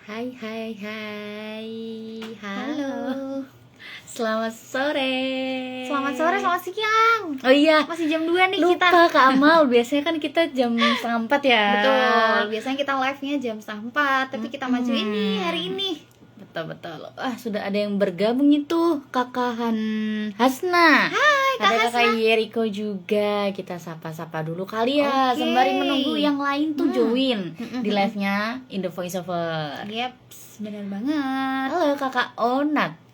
Hai hai hai. Halo. Selamat sore. Selamat sore, selamat siang. Oh iya, Masih jam 2 nih lupa kita. Kak Amal. Biasanya kan kita jam 3:30 ya. Betul, biasanya kita live-nya jam 3:30, tapi kita maju ini hari ini. Betul. Sudah ada yang bergabung itu, Kakahan Hasna. Hai, Kak Ada Hasna. Kakak Yeriko juga. Kita sapa-sapa dulu kali ya, Oke. sembari menunggu yang lain tuh join di live-nya In The Voiceover. Yeps, benar banget. Halo Kakak Onat.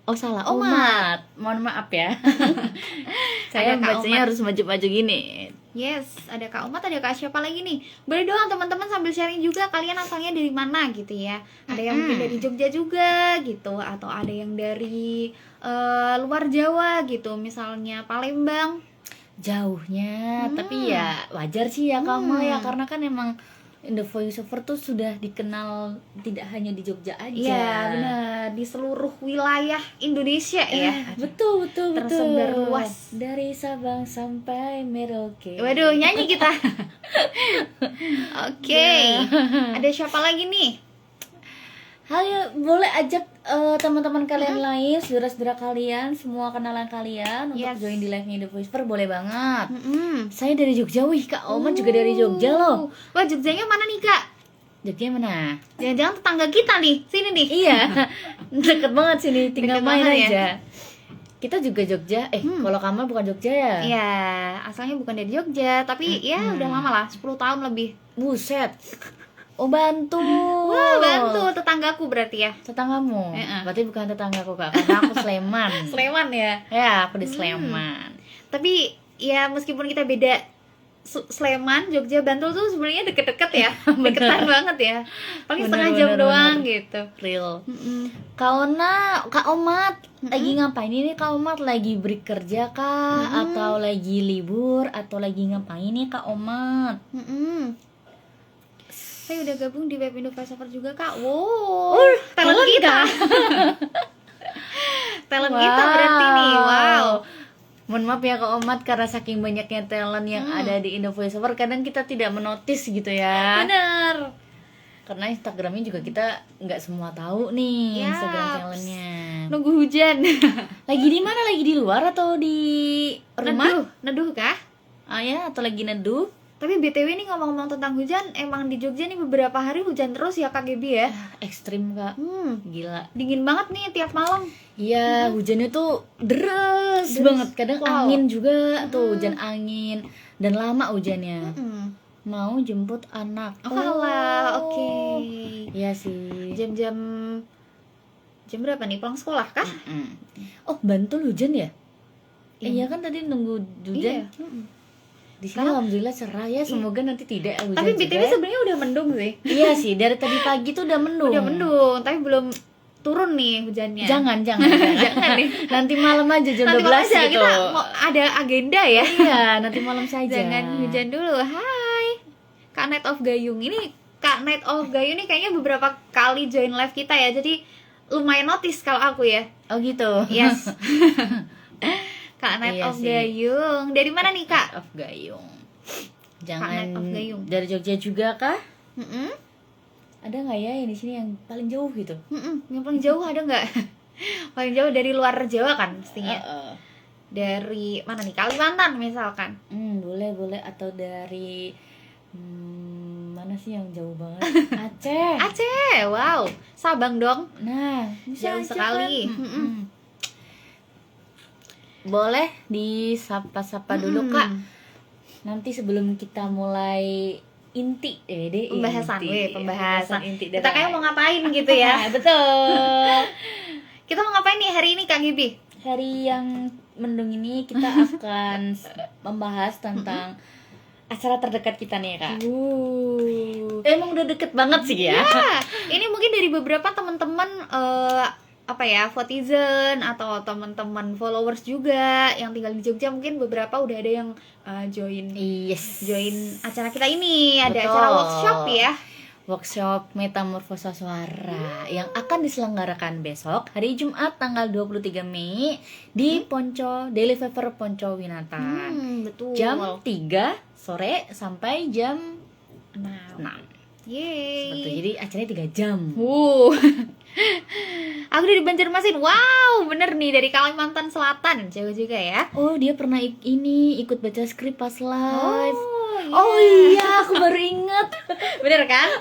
Oh salah, Omat. Mohon maaf ya. Saya Ada Kak bacanya Omat. harus maju-maju gini. Yes, ada Kak Umat, ada Kak siapa lagi nih? Boleh dong teman-teman sambil sharing juga kalian asalnya dari mana gitu ya. Ada yang mungkin dari Jogja juga gitu, atau ada yang dari luar Jawa gitu, misalnya Palembang. Jauhnya, tapi ya wajar sih ya Kamal ya, karena kan emang In The Voiceover tuh sudah dikenal tidak hanya di Jogja aja. Iya benar, di seluruh wilayah Indonesia ya. Betul. Tersebar luas. Dari Sabang sampai Merauke. Waduh, nyanyi kita. Oke. Ada siapa lagi nih? Hayo, boleh ajak teman-teman kalian lain, saudara-saudara kalian, semua kenalan kalian untuk Yes. join di live-nya The Voiceover, boleh banget. Mm-mm. Saya dari Jogja, wih Kak Oman juga dari Jogja loh. Wah, Jogjanya mana nih, Kak? Jogja mana? Jangan-jangan tetangga kita nih, sini nih. Iya, deket banget sini, tinggal Deket main banget ya. aja. Kita juga Jogja, kalau Kamal bukan Jogja ya? Iya, asalnya bukan dari Jogja, tapi ya udah lama lah, 10 tahun lebih. Buset. Oh bantu. Wah, bantu tetanggaku berarti ya. Tetanggamu? Iya. Berarti bukan tetanggaku Kak, karena aku Sleman. Sleman ya. Ya, aku di Sleman. Tapi ya meskipun kita beda Sleman, Jogja, Bantul tuh sebenarnya deket-deket ya. Deketan banget ya. Paling setengah jam Bener. doang gitu. Real. Kak Omat lagi ngapain ini? Kak Omat lagi bekerja kah? Atau lagi libur? Atau lagi ngapain nih Kak Omat? Saya udah gabung di Web Indo Voiceover juga, Kak. Wow, talent talent kita. Talent kita berarti nih. Wow. Mohon maaf ya Kak Omat, karena saking banyaknya talent yang ada di Indo Voiceover, kadang kita tidak menotis gitu ya. Bener. Karena Instagramnya juga kita nggak semua tahu nih, Yaps. Instagram talentnya. Nunggu hujan. Lagi di mana? Lagi di luar atau di rumah? Neduh kah? Ah ya, atau lagi neduh? Tapi BTW nih ngomong-ngomong tentang hujan, emang di Jogja nih beberapa hari hujan terus ya Kak Gebi ya. Ekstrim Kak, gila. Dingin banget nih tiap malam. Iya, hujannya tuh deres banget. Kadang Wow. angin juga tuh, hujan angin. Dan lama hujannya. Mau jemput anak. Oh alah, oke. Iya sih. Jam berapa nih pulang sekolah kah? Oh, Bantul hujan ya? Iya kan tadi nunggu hujan. Iya. Di sini alhamdulillah cerah ya. Semoga nanti tidak hujan. Tapi juga. BTW sebenarnya udah mendung sih. Iya sih, dari tadi pagi tuh udah mendung. Udah mendung, tapi belum turun nih hujannya. Jangan. Jangan nih. Nanti malam aja jam Nanti 12 malam aja gitu. kita mau ada agenda ya. Iya, nanti malam saja. Jangan hujan dulu. Hai. Kak Night of Gayung ini, Kak Night of Gayung ini kayaknya beberapa kali join live kita ya. Jadi lumayan notice kalau aku ya. Oh gitu. Yes. Kak Night Iya of sih. Gayung. Dari mana nih, Kak? Of Gayung. Night Jangan of Gayung. dari Jogja juga kah? Mm-mm. Ada nggak ya yang di sini yang paling jauh gitu? Yang paling jauh ada nggak? Paling jauh dari luar Jawa kan pastinya. Dari mana nih? Kalimantan misalkan. Boleh atau dari mana sih yang jauh banget? Aceh. Aceh. Wow. Sabang dong. Nah, bisa Jauh aja sekali. kan? Boleh disapa-sapa dulu Kak. Nanti sebelum kita mulai inti Pembahasan. inti Kita kayak mau ngapain gitu ya. betul. Kita mau ngapain nih hari ini, Kak Gibi? Hari yang mendung ini kita akan membahas tentang acara terdekat kita nih Kak. Emang udah deket banget sih ya. Ya, ini mungkin dari beberapa teman-teman Votizen atau teman-teman followers juga yang tinggal di Jogja, mungkin beberapa udah ada yang join Yes. acara kita ini. Ada Betul. acara workshop ya. Workshop Metamorfosa Suara yang akan diselenggarakan besok hari Jumat tanggal 23 Mei di Ponco Daily Fever Ponco Winatan. Betul. Jam 3 sore sampai jam 6. Seperti Yeay. jadi acaranya 3 jam. Aku dari Banjarmasin. Wow, bener nih dari Kalimantan Selatan. Jauh juga ya. Oh, dia pernah ikut baca skrip pas live. Oh iya, aku baru inget. bener kan?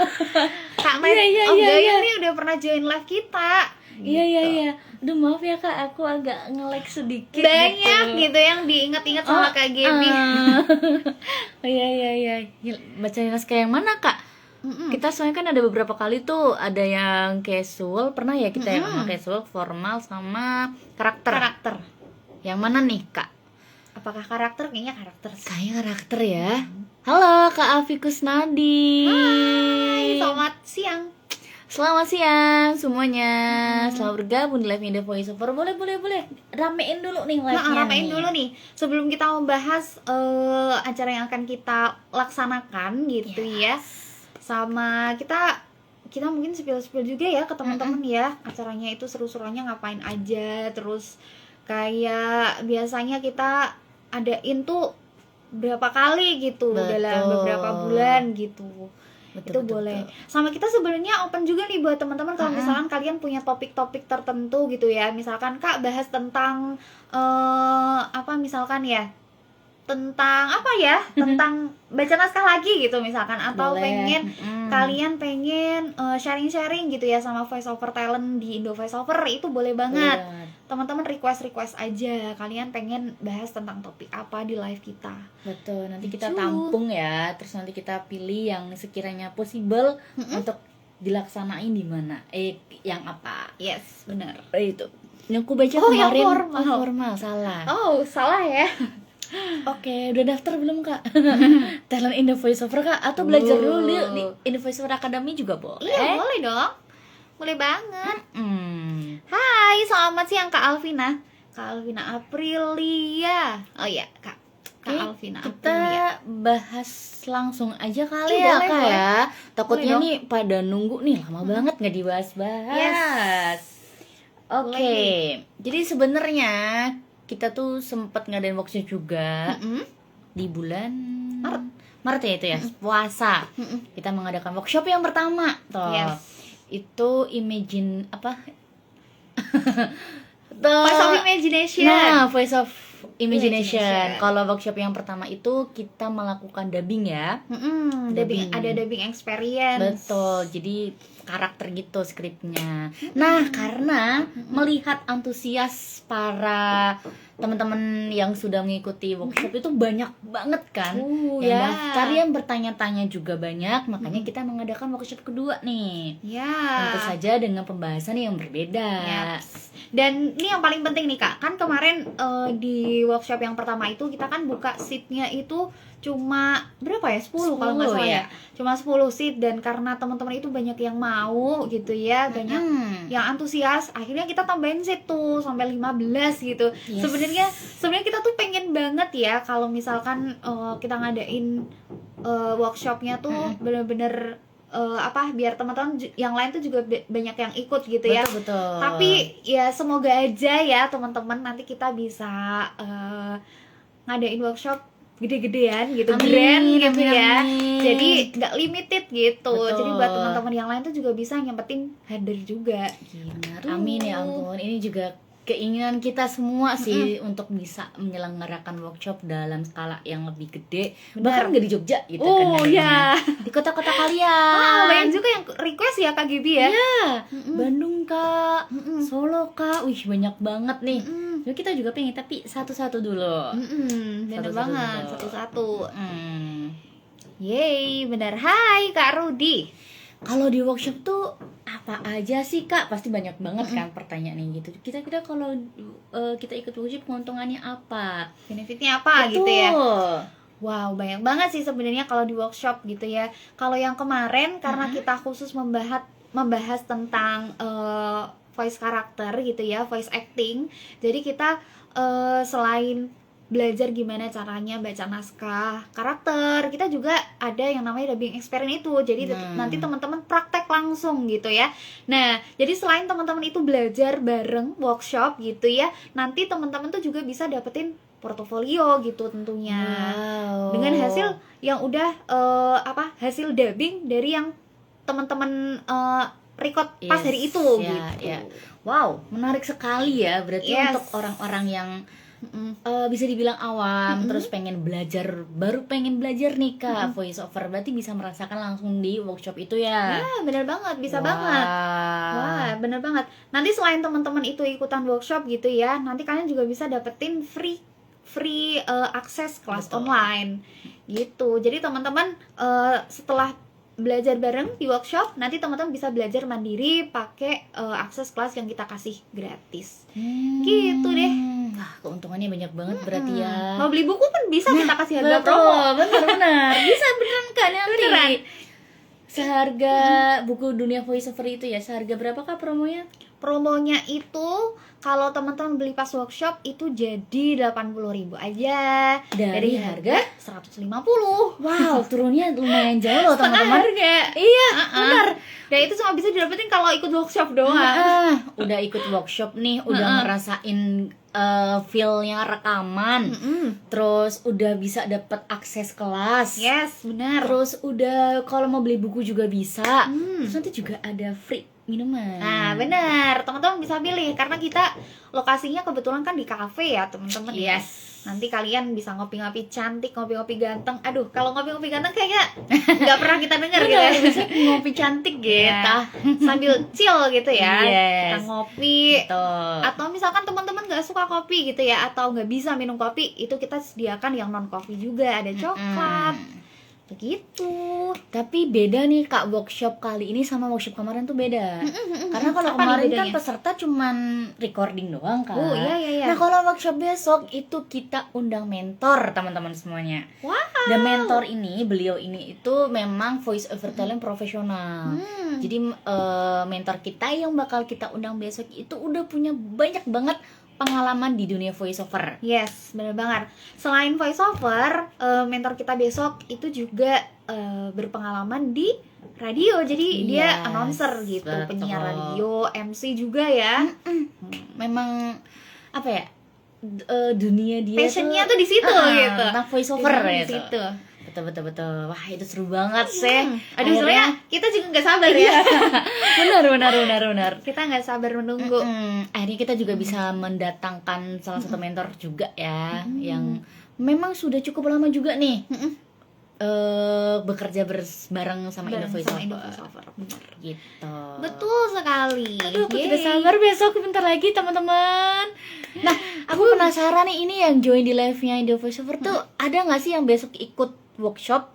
Kak Matt Iya, Om iya, Gayun iya. nih udah pernah join live kita. Iya. Aduh, maaf ya Kak, aku agak nge-lag sedikit. Banyak gitu yang diingat-ingat sama Kak Gaby. Oh iya. Bacain naskah yang mana Kak? Kita soalnya kan ada beberapa kali tuh, ada yang casual, pernah ya kita yang sama casual, formal, sama karakter. Yang mana nih Kak? Apakah karakter? Kayaknya karakter sih. Kayaknya karakter ya. Halo Kak Afi Kusnadi. Hai, selamat siang. Selamat siang semuanya. Selamat bergabung di live in the voice over. Boleh. Ramein dulu nih live-nya. Ramein dulu nih. Sebelum kita membahas acara yang akan kita laksanakan gitu ya. Sama kita mungkin spill juga ya ke teman-teman ya. Acaranya itu seru-seruannya ngapain aja. Terus kayak biasanya kita adain tuh berapa kali gitu dalam beberapa bulan gitu. Itu boleh. Sama kita sebenarnya open juga nih buat teman-teman kalau misalkan kalian punya topik-topik tertentu gitu ya. Misalkan Kak bahas tentang apa misalkan ya? Tentang apa ya? Tentang baca naskah lagi gitu misalkan, atau Boleh. kalian pengen sharing-sharing gitu ya sama voice over talent di Indo Voice Over, itu boleh banget. Teman-teman request aja kalian pengen bahas tentang topik apa di live kita. Betul, nanti kita tampung ya, terus nanti kita pilih yang sekiranya possible untuk dilaksanain di mana, yang apa. Yes, benar. Itu yang aku baca yang kemarin. formal. Salah. Oh, salah ya. Oke, udah daftar belum Kak? Talent in the Voice Over Kak? Atau belajar dulu di in the Voice Over Academy juga boleh? Iya, boleh dong. Boleh banget. Hai, selamat siang Kak Alvina. Kak Alvina Aprilia. Oh iya, Kak Alvina Kita Aprilia. bahas langsung aja kali Iya, ya boleh, Kak boleh. ya. Takutnya Boleh nih pada nunggu nih lama banget nggak dibahas-bahas. Yes. Oke, jadi sebenarnya kita tuh sempet ngadain workshop juga di bulan Maret ya itu ya, puasa. Kita mengadakan workshop yang pertama toh. Yes. Itu imagine apa? Voice of Imagination. Nah, Voice of Imagination. Imagination. Kalau workshop yang pertama itu kita melakukan dubbing ya. Dubbing, ada dubbing experience. Betul. Jadi karakter gitu skripnya. Nah, karena melihat antusias para teman-teman yang sudah mengikuti workshop itu banyak banget kan. Yang daftar, yang bertanya-tanya juga banyak, makanya kita mengadakan workshop kedua nih. Ya. Tentu saja dengan pembahasan yang berbeda. Yes. Dan ini yang paling penting nih Kak, kan kemarin di workshop yang pertama itu kita kan buka seatnya itu cuma berapa ya? 10 kalau nggak salah ya. Cuma 10 seat, dan karena teman-teman itu banyak yang mau gitu ya, banyak yang antusias, akhirnya kita tambahin seat tuh sampai 15 gitu. Yes. Sebenarnya kita tuh pengen banget ya kalau misalkan kita ngadain workshopnya tuh bener-bener biar teman-teman yang lain tuh juga banyak yang ikut gitu ya. Betul. Tapi ya semoga aja ya teman-teman nanti kita bisa ngadain workshop gede-gedean gitu, grand gitu ya. Jadi nggak limited gitu. Betul. Jadi buat teman-teman yang lain tuh juga bisa, yang penting hadir juga. Benar. Amin ya ampun. Ini juga keinginan kita semua sih untuk bisa menyelenggarakan workshop dalam skala yang lebih gede. Bahkan nggak di Jogja gitu kan. Oh ya. Di kota-kota kalian. Banyak juga yang request ya Kak Gibi ya. Bandung Kak, Solo Kak. Wih, banyak banget nih. Jadi kita juga pengen, tapi satu-satu dulu. Bener Satu-satu banget, dulu. satu-satu. Yeay, bener. Hai Kak Rudi. Kalau di workshop tuh apa aja sih Kak? Pasti banyak banget kan pertanyaannya gitu. Kira-kira kalau kita ikut workshop keuntungannya apa? Benefitnya apa gitu ya? Wow, banyak banget sih sebenarnya kalau di workshop gitu ya. Kalau yang kemarin karena kita khusus membahas tentang voice karakter gitu ya, voice acting. Jadi kita selain belajar gimana caranya baca naskah karakter, kita juga ada yang namanya dubbing experience itu. Jadi nanti teman-teman praktek langsung gitu ya. Nah, jadi selain teman-teman itu belajar bareng workshop gitu ya, nanti teman-teman tuh juga bisa dapetin portofolio gitu tentunya. Dengan hasil yang udah hasil dubbing dari yang teman-teman record pas Yes, hari itu ya, gitu. ya. Wow, menarik sekali ya. Berarti Yes. untuk orang-orang yang bisa dibilang awam, terus pengen belajar, baru pengen belajar nih Kak, voice over, berarti bisa merasakan langsung di workshop itu ya. Ya, bener banget, bisa Wah. banget. Wah, bener banget. Nanti selain teman-teman itu ikutan workshop gitu ya, nanti kalian juga bisa dapetin free akses kelas Betul. online gitu. Jadi teman-teman setelah belajar bareng di workshop, nanti teman-teman bisa belajar mandiri pakai akses kelas yang kita kasih gratis. Gitu deh. Wah, keuntungannya banyak banget berarti ya. Mau beli buku pun bisa kita kasih harga Betul, promo. bener-bener. Bisa beneran Kak nanti. Beneran. Seharga buku Dunia Voice Over itu ya, seharga berapa Kak promonya? Promonya itu kalau teman-teman beli pas workshop itu jadi 80.000 aja Dari harga 150. wow, turunnya lumayan jauh loh Setengah teman-teman. harga. Iya, benar. Dan itu cuma bisa didapetin kalau ikut workshop doang. Udah ikut workshop nih, udah ngerasain feel-nya rekaman, terus udah bisa dapet akses kelas. Yes, benar. Terus udah kalau mau beli buku juga bisa. Terus nanti juga ada free minuman. Nah, benar. Teman-teman bisa pilih karena kita lokasinya kebetulan kan di kafe ya, teman-teman. Ya. Yes. Nanti kalian bisa ngopi-ngopi cantik, ngopi-ngopi ganteng. Aduh, kalau ngopi-ngopi ganteng kayaknya nggak pernah kita denger gitu ya. Bisa ngopi cantik gitu. Ya, sambil chill gitu ya. Yes. Kita ngopi. Betul. Atau misalkan teman-teman nggak suka kopi gitu ya, atau nggak bisa minum kopi, itu kita sediakan yang non kopi juga, ada coklat. Begitu. Tapi beda nih Kak, workshop kali ini sama workshop kemarin tuh beda. Karena kalau Apa nih kemarin kan bedanya? peserta cuman recording doang kan. Oh, iya. Nah kalau workshop besok itu kita undang mentor teman-teman semuanya. Wow. Dan mentor ini, beliau ini itu memang voice over talent profesional. Jadi mentor kita yang bakal kita undang besok itu udah punya banyak banget pengalaman di dunia voice over. Yes, bener banget. Selain voice over, mentor kita besok itu juga berpengalaman di radio. Jadi dia Yes, announcer gitu, betul. penyiar radio, MC juga ya. Memang apa ya? Dunia dia Passionnya tuh di situ gitu. tentang voice over Di gitu. situ. Betul. Wah, itu seru banget sih. Aduh, sebenarnya kita juga nggak sabar ya. benar. Kita nggak sabar menunggu. Akhirnya kita juga bisa mendatangkan salah satu mentor juga ya, yang memang sudah cukup lama juga nih bekerja bareng sama Indo Voice Sama Indo Over. Voice Over, bener. Gitu. Betul sekali. Aduh, aku Yeay. tidak sabar besok bentar lagi teman-teman. Nah, aku penasaran nih, ini yang join di live-nya Indo Voice Over tuh ada nggak sih yang besok ikut workshop?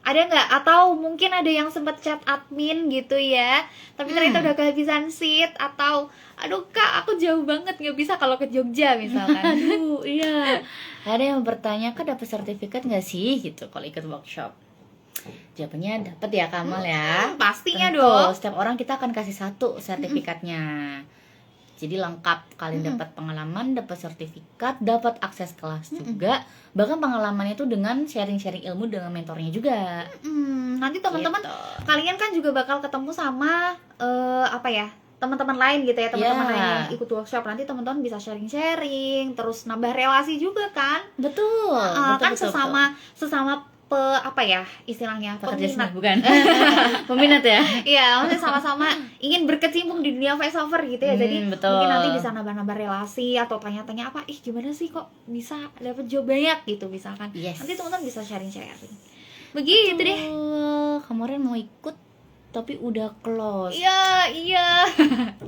Ada nggak? Atau mungkin ada yang sempat chat admin gitu ya, tapi ternyata udah kehabisan seat, atau aduh Kak, aku jauh banget nggak bisa kalau ke Jogja misalkan. Aduh, iya. Ada yang bertanya, Kak dapat sertifikat nggak sih gitu kalau ikut workshop? Jawabannya dapat ya Kamal ya. Pastinya Tentu, dong. setiap orang kita akan kasih satu sertifikatnya. Jadi lengkap, kalian dapat pengalaman, dapat sertifikat, dapat akses kelas juga. Bahkan pengalamannya itu dengan sharing-sharing ilmu dengan mentornya juga. Nanti teman-teman Gitu. kalian kan juga bakal ketemu sama apa ya, teman-teman lain gitu ya, teman-teman Yeah. lain yang ikut workshop. Nanti teman-teman bisa sharing-sharing, terus nambah relasi juga kan. Betul. Kan sesama apa ya istilahnya, pekerja peminat. seni, bukan? Peminat ya. Iya, maksudnya sama-sama ingin berkecimpung di dunia voice over gitu ya. Jadi betul. mungkin nanti bisa nambah-nambah relasi atau tanya-tanya apa, gimana sih kok bisa dapet job banyak gitu misalkan. Yes. Nanti teman-teman bisa sharing-sharing. Begitu deh. Kemarin mau ikut tapi udah close. Iya.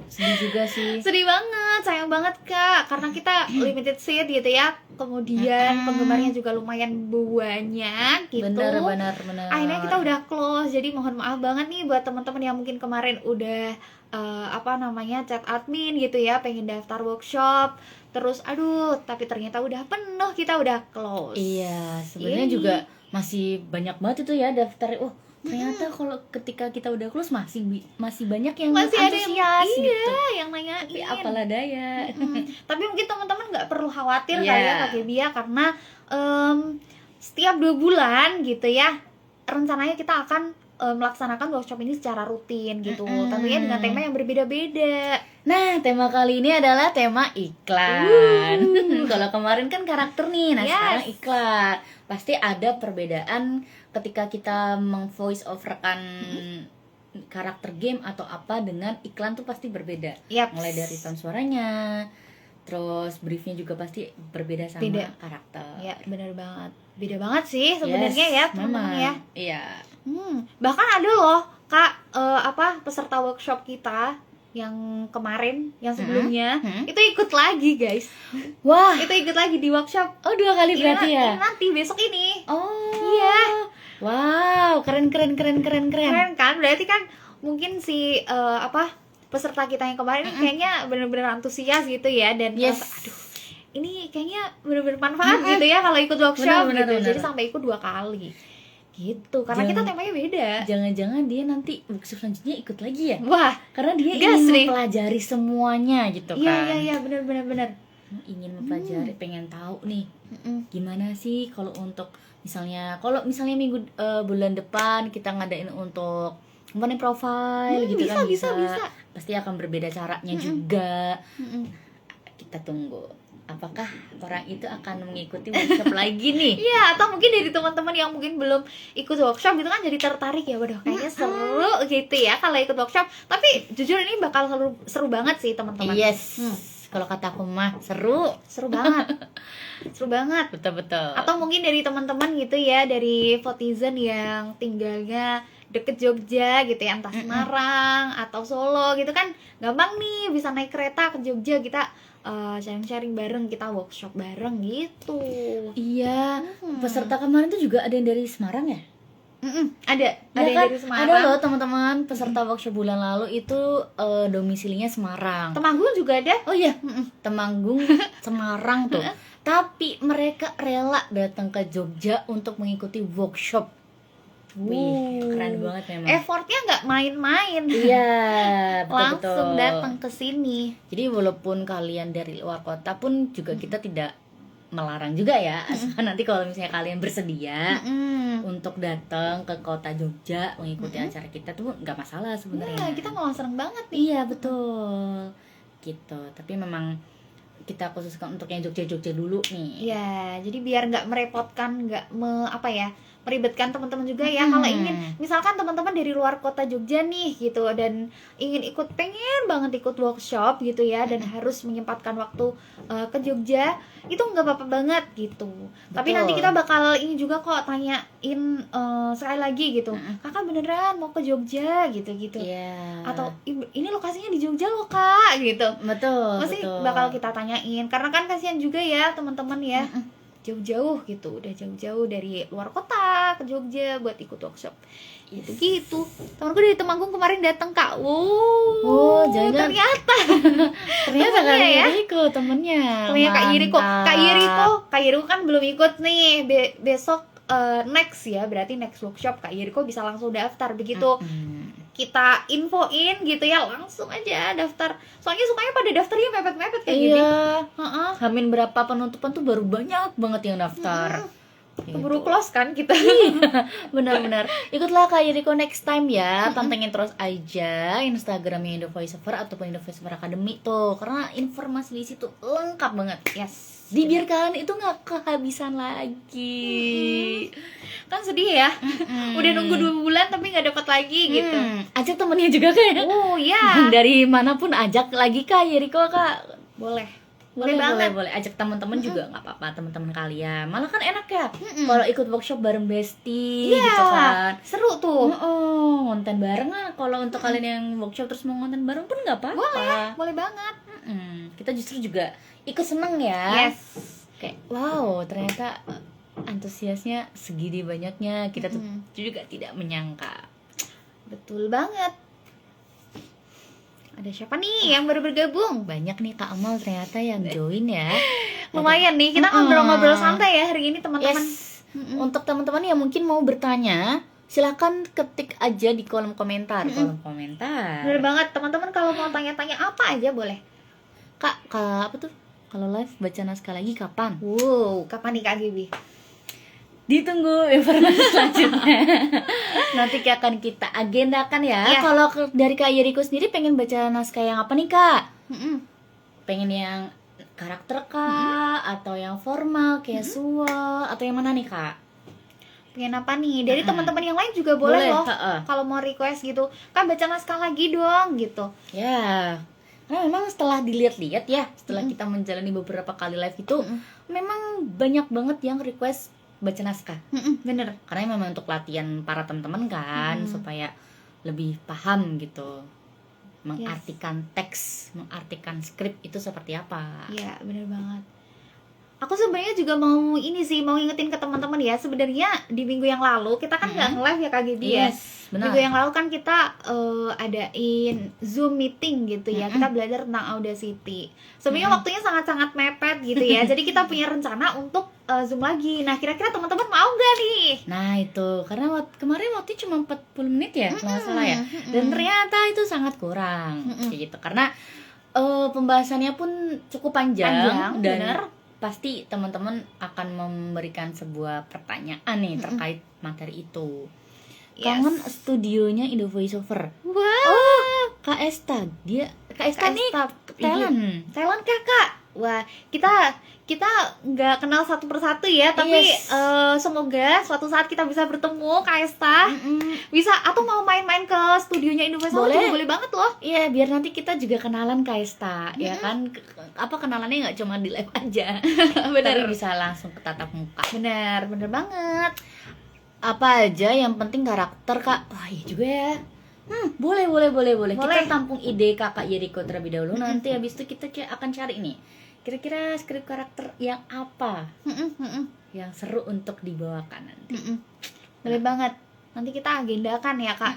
Sedih juga sih. Sedih banget, sayang banget Kak, karena kita limited seat gitu ya. Kemudian penggemarnya juga lumayan banyak gitu. Benar. Akhirnya kita udah close. Jadi mohon maaf banget nih buat teman-teman yang mungkin kemarin udah chat admin gitu ya, pengen daftar workshop. Terus aduh, tapi ternyata udah penuh, kita udah close. Iya, sebenarnya Yeay. juga masih banyak banget itu ya daftar. Ternyata kalau ketika kita udah close masih banyak yang Masih ada yang antusias gitu. yang nanyain. Tapi apalah daya. Tapi mungkin teman-teman nggak perlu khawatir Iya. kali ya Kak Gebia, karena setiap 2 bulan gitu ya, rencananya kita akan melaksanakan workshop ini secara rutin gitu. Tentunya dengan tema yang berbeda-beda. Nah, tema kali ini adalah tema iklan. Kalau kemarin kan karakter nih, nah Yes. sekarang iklan. Pasti ada perbedaan ketika kita meng-voice overkan karakter game atau apa dengan iklan tuh pasti berbeda. Yap. Mulai dari tone suaranya, terus briefnya juga pasti berbeda sama Beda. karakter. Ya, benar banget. Beda banget sih sebenarnya ya, teman-teman memang. ya. Iya. Bahkan ada loh, Kak, peserta workshop kita yang kemarin, yang sebelumnya, itu ikut lagi, guys. Wah, Itu ikut lagi di workshop. oh 2 kali berarti Ini ya? nanti besok ini. Oh. Iya. Wow, keren. Keren kan? Berarti kan mungkin si peserta kita yang kemarin kayaknya bener-bener antusias gitu ya, dan Yes. merasa, aduh, ini kayaknya bener-bener manfaat gitu ya kalau ikut workshop Bener. gitu. Jadi sampai ikut 2 kali gitu, karena kita temanya beda. Jangan-jangan dia nanti workshop selanjutnya ikut lagi ya? Wah, Karena dia gas ingin nih. mempelajari semuanya gitu kan. Iya, bener. Ingin mempelajari, pengen tahu nih Mm-mm. gimana sih kalau untuk misalnya minggu bulan depan kita ngadain untuk company profile gitu kan, bisa. pasti akan berbeda caranya juga. Mm-mm. Kita tunggu apakah orang itu akan mengikuti workshop lagi nih. Iya, atau mungkin dari teman-teman yang mungkin belum ikut workshop gitu kan jadi tertarik ya, waduh kayaknya seru gitu ya kalau ikut workshop. Tapi jujur ini bakal seru banget sih teman-teman. Yes. Kalau kata aku mah seru Seru banget. betul. Atau mungkin dari teman-teman gitu ya, dari Votizen yang tinggalnya deket Jogja gitu ya, entah Semarang atau Solo gitu kan, gampang nih bisa naik kereta ke Jogja, kita sharing-sharing bareng, kita workshop bareng gitu. Iya, peserta kemarin tuh juga ada yang dari Semarang ya? Ada Ya yang kan? dari Semarang. Ada loh teman-teman, peserta workshop bulan lalu itu domisilinya Semarang. Temanggung juga ada. Oh iya, Temanggung, Semarang tuh. Tapi mereka rela datang ke Jogja untuk mengikuti workshop. Wih, keren banget memang. Effortnya nggak main-main. Iya, Langsung betul. datang ke sini. Jadi walaupun kalian dari luar kota pun juga kita tidak melarang juga ya. Asalkan nanti kalau misalnya kalian bersedia untuk datang ke kota Jogja mengikuti acara kita tuh nggak masalah sebenarnya. Nah, kita malah seneng banget nih. Iya betul, gitu. Tapi memang kita khususkan untuk yang Jogja dulu nih. Ya, jadi biar nggak merepotkan, nggak meribetkan teman-teman juga ya. Kalau ingin, misalkan teman-teman dari luar kota Jogja nih gitu, dan pengen banget ikut workshop gitu ya, dan harus menyempatkan waktu ke Jogja, itu nggak apa-apa banget gitu. Tapi Betul. nanti kita bakal ini juga kok tanyain sekali lagi gitu, kakak beneran mau ke Jogja gitu-gitu. Iya. Atau ini lokasinya di Jogja loh kak gitu. Betul. Pasti betul. bakal kita tanyain, karena kan kasihan juga ya teman-teman ya, jauh-jauh gitu, udah jauh-jauh dari luar kota ke Jogja buat ikut workshop. Yes. Gitu. Temanku dari Temanggung kemarin datang kak. Oh, jangan. Ternyata Ternyata temennya Kak ya. Yuriko temennya. temennya Kak Yuriko. Mantap. Kak Yuriko kan belum ikut nih. Besok next ya, berarti next workshop Kak Yuriko bisa langsung daftar. Begitu kita infoin gitu ya, langsung aja daftar. Soalnya sukanya pada daftarnya mepet-mepet kayak gini. Iya. Hamin berapa penutupan tuh baru banyak banget yang daftar. Keburu close kan kita. Benar-benar. Ikutlah Kak Yuriko next time ya. Pantengin terus aja Instagramnya Indo Voiceover ataupun Indo Voiceover Academy tuh, karena informasi di situ lengkap banget. Yes. Biar kalian itu nggak kehabisan lagi. Kan sedih ya. Udah nunggu 2 bulan tapi nggak dapat lagi gitu. Ajak temennya juga kayak. Oh iya. Dari manapun ajak lagi Kak Yuriko Kak. Boleh Boleh, banget. ajak teman-teman juga nggak apa-apa, teman-teman kalian. Malah kan enak ya kalau ikut workshop bareng bestie gitu kan. Seru tuh. Ngonten bareng kan. Kalau untuk kalian yang workshop terus mau ngonten bareng pun nggak apa-apa. Boleh banget. Kita justru juga ikut seneng ya. Yes. Kayak wow, ternyata antusiasnya segini banyaknya. Kita tuh juga tidak menyangka. Betul banget. Ada siapa nih yang baru bergabung? Banyak nih Kak Amal ternyata yang join ya. Lumayan nih, kita ngobrol-ngobrol santai ya hari ini teman-teman. Yes. Untuk teman-teman yang mungkin mau bertanya, silakan ketik aja di kolom komentar. Bener banget, teman-teman kalau mau tanya-tanya apa aja boleh. Kak, apa tuh? Kalau live baca naskah lagi kapan? Wow, kapan nih Kak Gibi? Ditunggu informasi selanjutnya. Nanti akan kita agendakan ya. Iya. Kalau dari Kak Yuriko sendiri pengen baca naskah yang apa nih Kak? Pengen yang karakter kah? Atau yang formal, casual? Atau yang mana nih Kak? pengen apa nih. Dari teman-teman yang lain juga boleh loh. Kalau mau request gitu, Kak baca naskah lagi dong gitu. Ya, karena memang setelah dilihat-lihat ya, setelah kita menjalani beberapa kali live itu, memang banyak banget yang request baca naskah. Bener. Karena memang untuk latihan para teman-teman kan, supaya lebih paham gitu, mengartikan teks, mengartikan skrip itu seperti apa. Iya, bener banget. Aku sebenarnya juga mau ini sih, mau ingetin ke teman-teman ya. Sebenarnya di minggu yang lalu kita kan nggak nge-live ya Kak Gibi ya. Yes, benar. Minggu yang lalu kan kita adain Zoom meeting gitu ya. Kita belajar tentang Audacity. Sebenarnya waktunya sangat-sangat mepet gitu ya. Jadi kita punya rencana untuk Zoom lagi. Nah, kira-kira teman-teman mau nggak nih? Nah itu, karena kemarin waktu cuma 40 menit ya, kalau nggak salah ya. Dan ternyata itu sangat kurang, kayak gitu. Karena pembahasannya pun cukup panjang dan bener. pasti teman-teman akan memberikan sebuah pertanyaan nih terkait materi itu. Kangen studionya Indo Voiceover. Wah, Kak Esta, Kak Esta nih talent Kakak. Wah, kita nggak kenal satu persatu ya, tapi semoga suatu saat kita bisa bertemu Kak Esta. Bisa atau mau main-main ke studionya Indo Voiceover juga boleh banget loh. Iya, biar nanti kita juga kenalan Kak Esta, ya kan? Apa kenalannya nggak cuma di live aja. Bener, bisa langsung ketatap muka. Bener banget. Apa aja yang penting karakter Kak. Wah iya juga ya. Boleh. Kita tampung ide Kakak Yeriko terlebih dahulu. Nanti habis itu kita akan cari nih, kira-kira skrip karakter yang apa yang seru untuk dibawakan nanti. Boleh banget. Nanti kita agendakan ya Kak.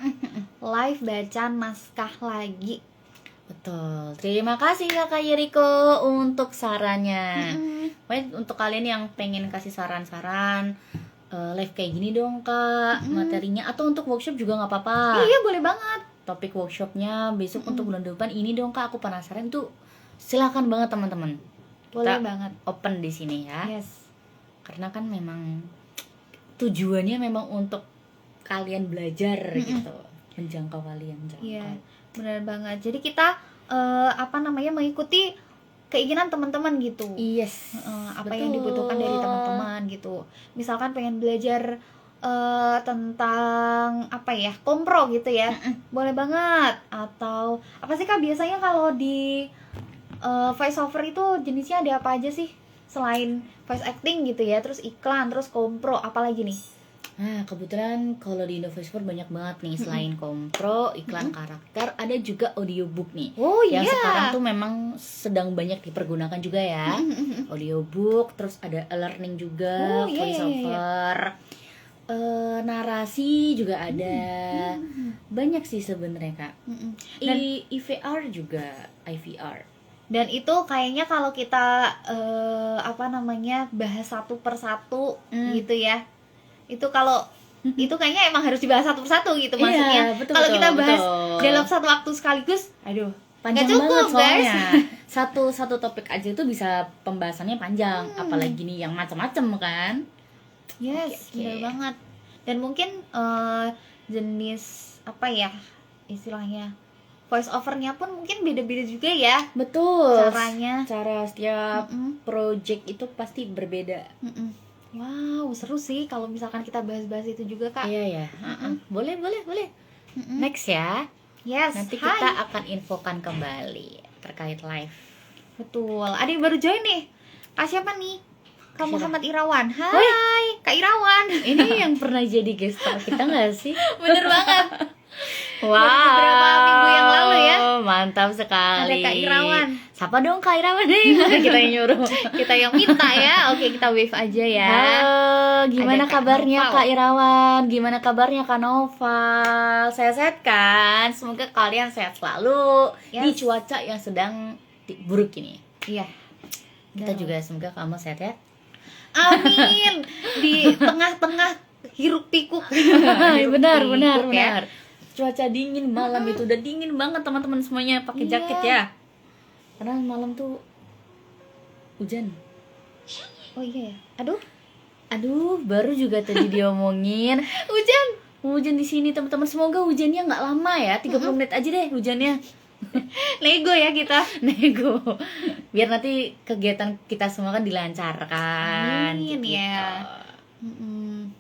Live baca naskah lagi. Betul. Terima kasih Kakak Yeriko untuk sarannya. Untuk kalian yang pengen kasih saran-saran live kayak gini dong Kak, materinya, atau untuk workshop juga nggak apa-apa. Iya, boleh banget. Topik workshopnya besok untuk bulan depan ini dong Kak, aku penasaran tuh. Silakan banget teman-teman. Boleh Kita banget. Open di sini ya. Yes. Karena kan memang tujuannya memang untuk kalian belajar gitu, menjangkau kalian. Iya, benar banget. Jadi kita mengikuti keinginan teman-teman gitu. Yes. Apa yang dibutuhkan dari teman-teman gitu. Misalkan pengen belajar tentang kompro gitu ya. Boleh banget. Atau apa sih Kak biasanya kalau di voice over itu jenisnya ada apa aja sih? Selain voice acting gitu ya, terus iklan, terus kompro, apalagi nih? Nah, kebetulan kalau di Indo Voiceover banyak banget nih, selain kompro, iklan karakter, ada juga audiobook nih. Oh iya. Yang sekarang tuh memang sedang banyak dipergunakan juga ya. Audiobook, terus ada learning juga, voiceover. Narasi juga ada. Banyak sih sebenarnya Kak. Dan IVR juga, IVR. Dan itu kayaknya kalau kita bahas satu persatu gitu ya. Itu kalau itu kayaknya emang harus dibahas satu persatu gitu maksudnya. Iya, kalau kita bahas dalam satu waktu sekaligus, aduh, panjang cukup, banget soalnya. guys. Satu topik aja itu bisa pembahasannya panjang, apalagi nih yang macam-macam kan. Yes, benar banget. Dan mungkin jenis istilahnya voice overnya pun mungkin beda-beda juga ya. Betul. Cara setiap project itu pasti berbeda. Wow, seru sih kalau misalkan kita bahas-bahas itu juga Kak. Iya ya. Boleh. Next ya. Yes. Nanti kita akan infokan kembali terkait live. Betul. Ada yang baru join nih. Kak siapa nih? Kak Muhammad Irawan. Hai, Kak Irawan. Ini yang pernah jadi guest star kita nggak sih? Bener banget. Wow. Beberapa minggu yang lalu ya. Mantap sekali. Ada Kak Irawan. Siapa dong Kak Irawan nih? Kita yang nyuruh. Kita yang minta ya. Oke, kita wave aja ya. Halo, gimana Ada Kak kabarnya Noval. Kak Irawan? Gimana kabarnya Kak Noval? Sehat-sehat kan? Semoga kalian sehat selalu di cuaca yang sedang buruk ini. Iya. Kita juga semoga kamu sehat ya. Amin. Di tengah-tengah hiruk pikuk. benar. Ya. Cuaca dingin malam itu udah dingin banget teman-teman semuanya pakai jaket ya. Karena malam tuh hujan. Oh iya ya. Aduh, baru juga tadi diomongin hujan di sini teman-teman. Semoga hujannya nggak lama ya, 30 menit aja deh hujannya. Nego ya kita. Nego. Biar nanti kegiatan kita semua kan dilancarkan. Amin gitu. ya.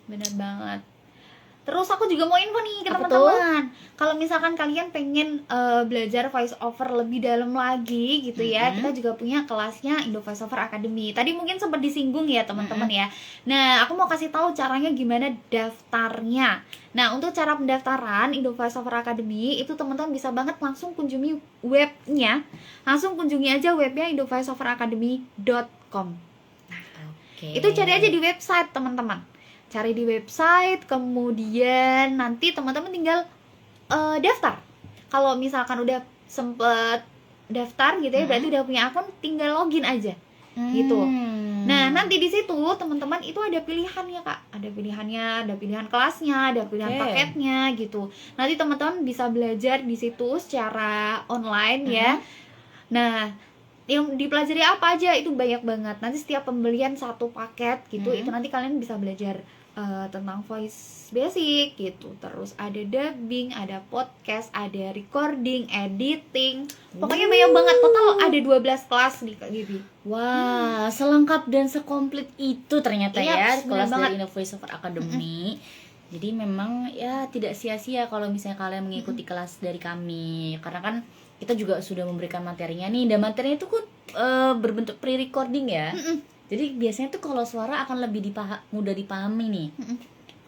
Bener banget. Terus aku juga mau info nih ke Apa teman-teman. Kalau misalkan kalian pengen belajar voice over lebih dalam lagi gitu ya, kita juga punya kelasnya Indo Voice Over Academy. Tadi mungkin sempat disinggung ya teman-teman ya. Nah, aku mau kasih tahu caranya gimana daftarnya. Nah, untuk cara pendaftaran Indo Voice Over Academy itu teman-teman bisa banget langsung kunjungi webnya. Langsung kunjungi aja webnya indovoiceoveracademy.com. Oke. Itu cari aja di website teman-teman. Cari di website, kemudian nanti teman-teman tinggal daftar. Kalau misalkan udah sempet daftar gitu ya, berarti udah punya akun, tinggal login aja gitu. Nah, nanti di situ teman-teman itu ada pilihannya Kak, ada pilihannya, ada pilihan kelasnya, ada pilihan Oke. paketnya gitu. Nanti teman-teman bisa belajar di situ secara online ya. Nah, yang dipelajari apa aja itu banyak banget. Nanti setiap pembelian satu paket gitu, itu nanti kalian bisa belajar tentang voice basic gitu. Terus ada dubbing, ada podcast, ada recording, editing. Pokoknya banyak banget. Total ada 12 kelas nih Kak Gibi. Wah, selengkap dan sekomplit itu ternyata Iya, ya bener kelas banget. dari Indo Voice Over Academy. Jadi memang ya tidak sia-sia kalau misalnya kalian mengikuti kelas dari kami, karena kan kita juga sudah memberikan materinya nih, dan materinya itu kan berbentuk pre-recording ya. Jadi biasanya tuh kalau suara akan lebih mudah dipahami nih.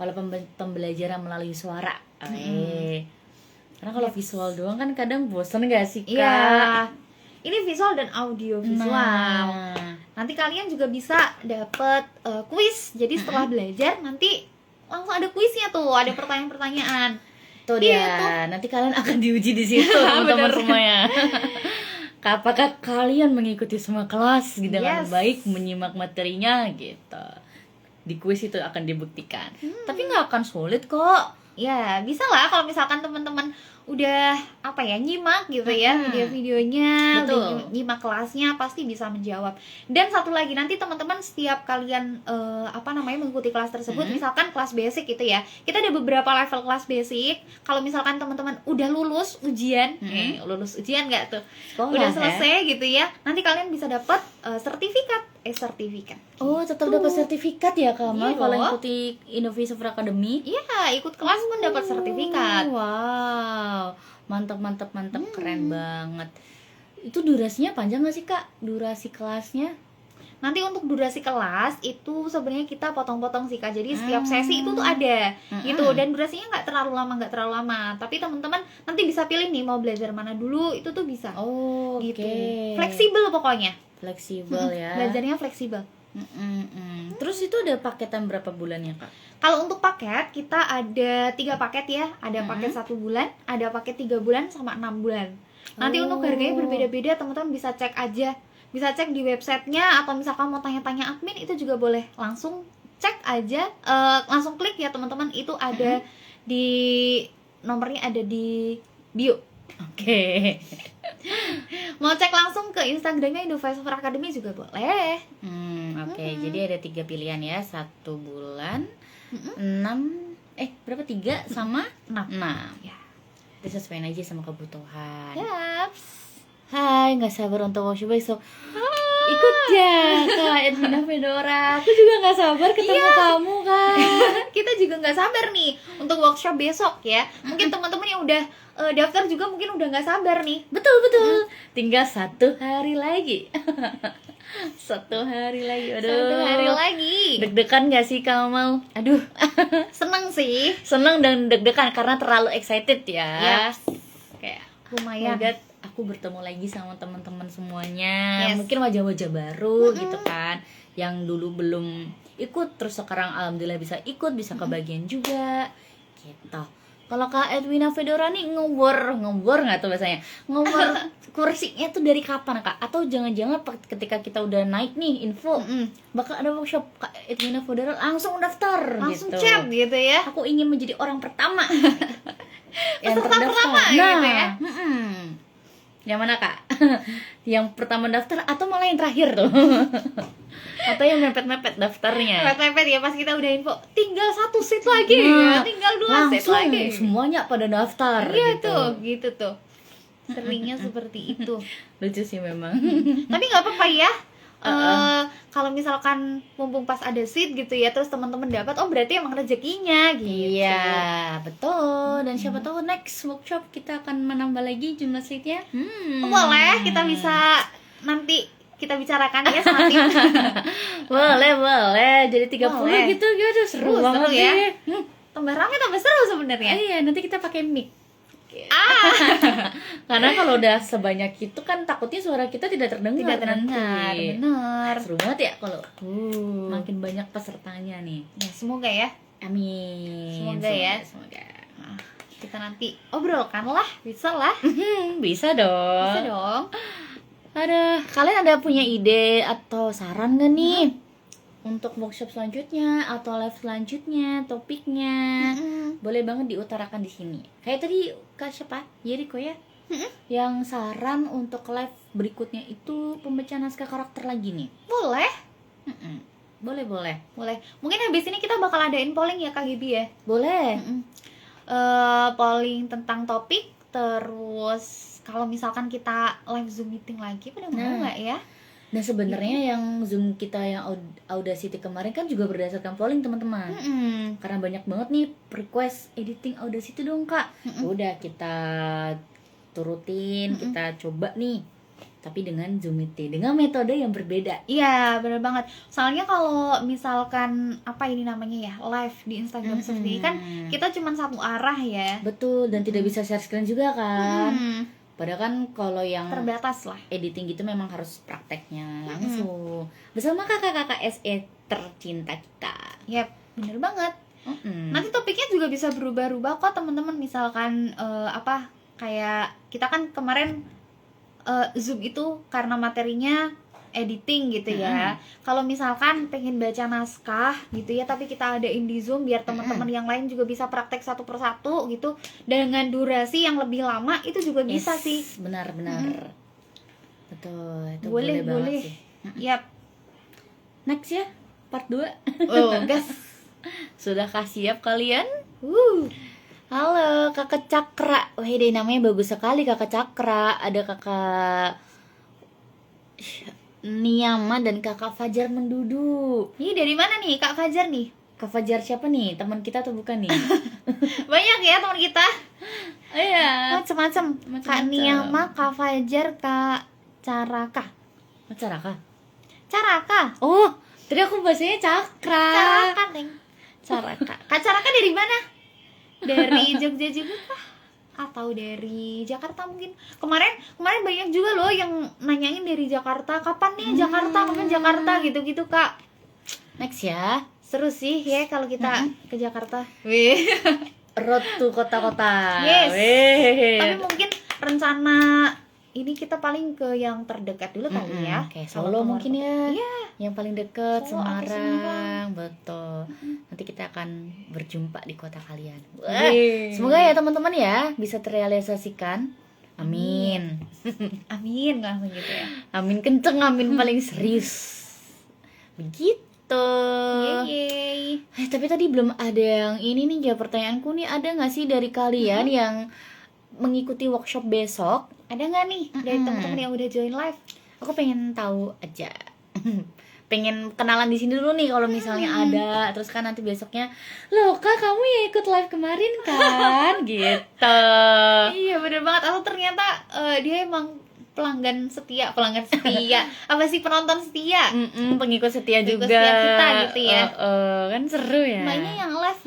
Kalau pembelajaran melalui suara. Karena kalau visual doang kan kadang bosen gak sih Kak? Iya. Ini visual dan audio visual. Nah, Nanti kalian juga bisa dapet kuis. Jadi setelah belajar nanti langsung ada kuisnya tuh, ada pertanyaan-pertanyaan. itu dia. Nanti kalian akan diuji di situ teman-teman Bener. semuanya. Apakah kalian mengikuti semua kelas dengan Yes. baik, menyimak materinya gitu. Di kuis itu akan dibuktikan. Tapi nggak akan sulit kok. Ya, bisa lah kalau misalkan teman-teman udah apa ya, nyimak gitu ya video-videonya, Betul. udah nyimak kelasnya, pasti bisa menjawab. Dan satu lagi, nanti teman-teman setiap kalian mengikuti kelas tersebut, misalkan kelas basic gitu ya, kita ada beberapa level kelas basic. Kalau misalkan teman-teman udah lulus ujian, lulus ujian nggak tuh, Sekolah, udah ya? selesai gitu ya, nanti kalian bisa dapat sertifikat. Oh, tetap dapat sertifikat ya Kamal Iya kalau loh. ikuti Indo Voice Over Academy. Iya, ikut kelas pun dapat sertifikat. Wow, mantap, keren banget. Itu durasinya panjang nggak sih Kak? Durasi kelasnya? Nanti untuk durasi kelas itu sebenarnya kita potong-potong sih Kak. Jadi setiap sesi itu tuh ada gitu, dan durasinya nggak terlalu lama. Tapi teman-teman nanti bisa pilih nih mau belajar mana dulu, itu tuh bisa. Oh, Gitu. oke. Fleksibel pokoknya. Fleksibel ya. Belajarnya fleksibel. Terus itu ada paketan berapa bulannya Kak? Kalau untuk paket kita ada 3 paket ya. Ada paket 1 bulan, ada paket 3 bulan sama 6 bulan. Nanti untuk harganya berbeda-beda, teman-teman bisa cek aja. Bisa cek di websitenya, atau misalkan mau tanya-tanya admin itu juga boleh. Langsung cek aja, langsung klik ya teman-teman. Itu ada di nomornya, ada di bio. Oke. Mau cek langsung ke Instagramnya Indo Voice Over Academy juga boleh. Oke. Jadi ada 3 pilihan ya, 1 bulan, 6, berapa? 3 sama 6. Ya. Disesuaiin aja sama kebutuhan. Yaps. Hai, nggak sabar untuk workshop besok. Ikut ya Kak Edwina Fedora. Aku juga nggak sabar ketemu kamu Kak. Kita juga nggak sabar nih untuk workshop besok ya. Mungkin teman-teman yang udah daftar juga mungkin udah nggak sabar nih. Betul. Tinggal 1 hari lagi. 1 hari lagi. Aduh. 1 hari lagi. Deg-degan gak sih Kamal? Aduh, Seneng sih. seneng dan deg-degan karena terlalu excited ya. Yaps. Kayak Lumayan. oh my God, aku bertemu lagi sama teman-teman semuanya. Yes. Mungkin wajah-wajah baru gitu kan, yang dulu belum ikut terus sekarang alhamdulillah bisa ikut, bisa kebagian juga gitu. Kalau Kak Edwina Fedora nih ngebor nggak tuh bahasanya? Ngebor kursinya tuh dari kapan Kak? Atau jangan-jangan ketika kita udah naik nih info bakal ada workshop Kak Edwina Fedora, langsung daftar Langsung gitu. chat gitu ya. Aku ingin menjadi orang pertama yang Peserta terdaftar. pertama Nah, gitu ya. Yang mana Kak? Yang pertama daftar atau malah yang terakhir tuh? Atau yang mepet-mepet daftarnya? Mepet-mepet ya, pas kita udah info tinggal 1 seat lagi, Nah, tinggal 2 seat langsung lagi. semuanya pada daftar Iya gitu. tuh, gitu tuh. Seringnya seperti itu. Lucu sih memang. Tapi nggak apa-apa ya. kalau misalkan mumpung pas ada seat gitu ya, terus teman-teman dapat, oh berarti emang rezekinya gitu. Iya, betul. Dan siapa tahu next workshop kita akan menambah lagi jumlah seatnya. Boleh, kita bisa nanti kita bicarakan ya sama tim. Boleh. Jadi 30 Boleh. gitu seru Seru banget ya. ya. Tambah rame tambah seru sebenarnya. Iya, nanti kita pakai mic. Karena kalau udah sebanyak itu kan takutnya suara kita tidak terdengar. Tidak terdengar, nanti. benar. Seru banget ya kalau makin banyak pesertanya nih. Ya, semoga ya. Amin. Semoga ya. Semoga. Nah, kita nanti obrolkan lah, bisa lah. Bisa dong. Bisa dong. Kalian ada punya ide atau saran gak nih untuk workshop selanjutnya atau live selanjutnya, topiknya? Boleh banget diutarakan di sini. Kayak tadi Kak siapa? Yeriko ya? Yang saran untuk live berikutnya itu pembacaan naskah karakter lagi nih. Boleh. Boleh. Mungkin habis ini kita bakal adain polling ya Kak Gibi ya. Boleh. Polling tentang topik, terus kalau misalkan kita live Zoom meeting lagi, pada mau nggak ya? Dan sebenarnya yang Zoom kita yang Audacity kemarin kan juga berdasarkan polling teman-teman. Karena banyak banget nih request editing Audacity dong Kak. Udah kita turutin, kita coba nih. Tapi dengan Zoom meeting, dengan metode yang berbeda. Iya, benar banget. Soalnya kalau misalkan apa ini namanya ya, live di Instagram seperti ini kan kita cuma satu arah ya. Betul, dan tidak bisa share screen juga kan. Padahal kan kalau yang terbatas lah. Editing gitu memang harus prakteknya langsung bersama kakak-kakak SE tercinta kita. Yap, bener banget. Nanti topiknya juga bisa berubah-ubah kok teman-teman. Misalkan kayak kita kan kemarin Zoom itu karena materinya editing gitu ya. Kalau misalkan pengen baca naskah gitu ya, tapi kita adain di Zoom biar teman-teman yang lain juga bisa praktek satu persatu gitu dengan durasi yang lebih lama, itu juga bisa sih. Benar-benar. Betul, itu boleh banget sih. Yap. Next ya, part 2. Oh, gas. Sudahkah siap kalian? Halo, Kakak Cakra. Wah, deh namanya bagus sekali Kakak Cakra. Ada Kakak Niyama dan Kakak Fajar Mendudu. Ini dari mana nih Kak Fajar nih? Kak Fajar siapa nih? Teman kita atau bukan nih? Banyak ya teman kita. Iya. Macam-macam. Kak Niyama, Kak Fajar, Kak Caraka. Caraka. Oh, tadi aku bahasanya Cakra. Caraka, Neng. Caraka. Kak Caraka dari mana? Dari Jogja juga kah? Atau dari Jakarta mungkin? Kemarin banyak juga loh yang nanyain dari Jakarta, kapan nih Jakarta gitu-gitu Kak. Next ya. Seru sih ya kalau kita ke Jakarta. Road to kota-kota. Yes. Tapi mungkin rencana ini kita paling ke yang terdekat dulu kali ya. Kayak Solo mungkin ya. Iya. Yang paling dekat Solo atau Semarang. Betul. Nanti kita akan berjumpa di kota kalian. Semoga Semoga ya teman-teman ya bisa terrealisasikan. Amin. Amin lah gitu ya. Amin kenceng, amin paling serius. Begitu. Yeay. Tapi tadi belum ada yang ini nih ya, pertanyaanku nih, ada nggak sih dari kalian yang mengikuti workshop besok? Ada nggak nih dari teman-teman yang udah join live? Aku pengen tahu aja. Pengen kenalan di sini dulu nih kalau misalnya ada. Terus kan nanti besoknya, loh Kak kamu ya ikut live kemarin kan? Gitu. Iya bener banget. Atau ternyata dia emang pelanggan setia. Apa sih, penonton setia? Pengikut setia Pengikut juga. setia kita gitu ya. Kan seru ya. Mbaknya yang live.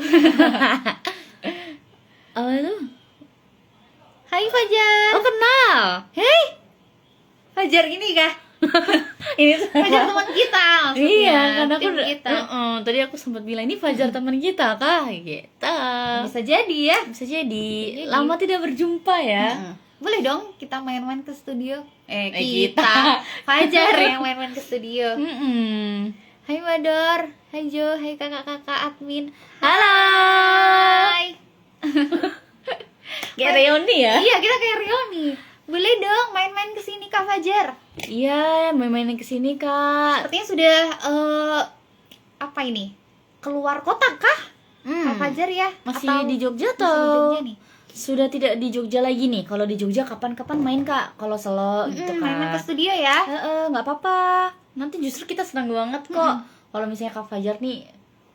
Apa tuh? Hai Fajar. Oh kenal. Hey, Fajar ini kah? Ini Fajar teman kita maksudnya. Iya, karena aku tim kita. tadi aku sempat bilang ini Fajar teman kita kah? Gitu. Bisa jadi ya. Bisa jadi. Lama tidak berjumpa ya. Boleh dong kita main-main ke studio. Kita. Fajar yang main-main ke studio. Mm-mm. Hai Mador, hai Jo, hai kakak-kakak admin. Halo. Hai. Kayak reuni ya? Iya, kita kayak reuni. Boleh dong main-main ke sini Kak Fajar. Iya, main-main ke sini Kak. Sepertinya sudah apa ini? Keluar kota kah? Kak Fajar ya? Masih Atau di Jogja masih atau di Jogja nih? sudah tidak di Jogja lagi nih? Kalau di Jogja kapan-kapan main Kak? Kalau Solo gitu kan. Main-main ke studio ya. Nggak apa-apa. Nanti justru kita senang banget kok kalau misalnya Kak Fajar nih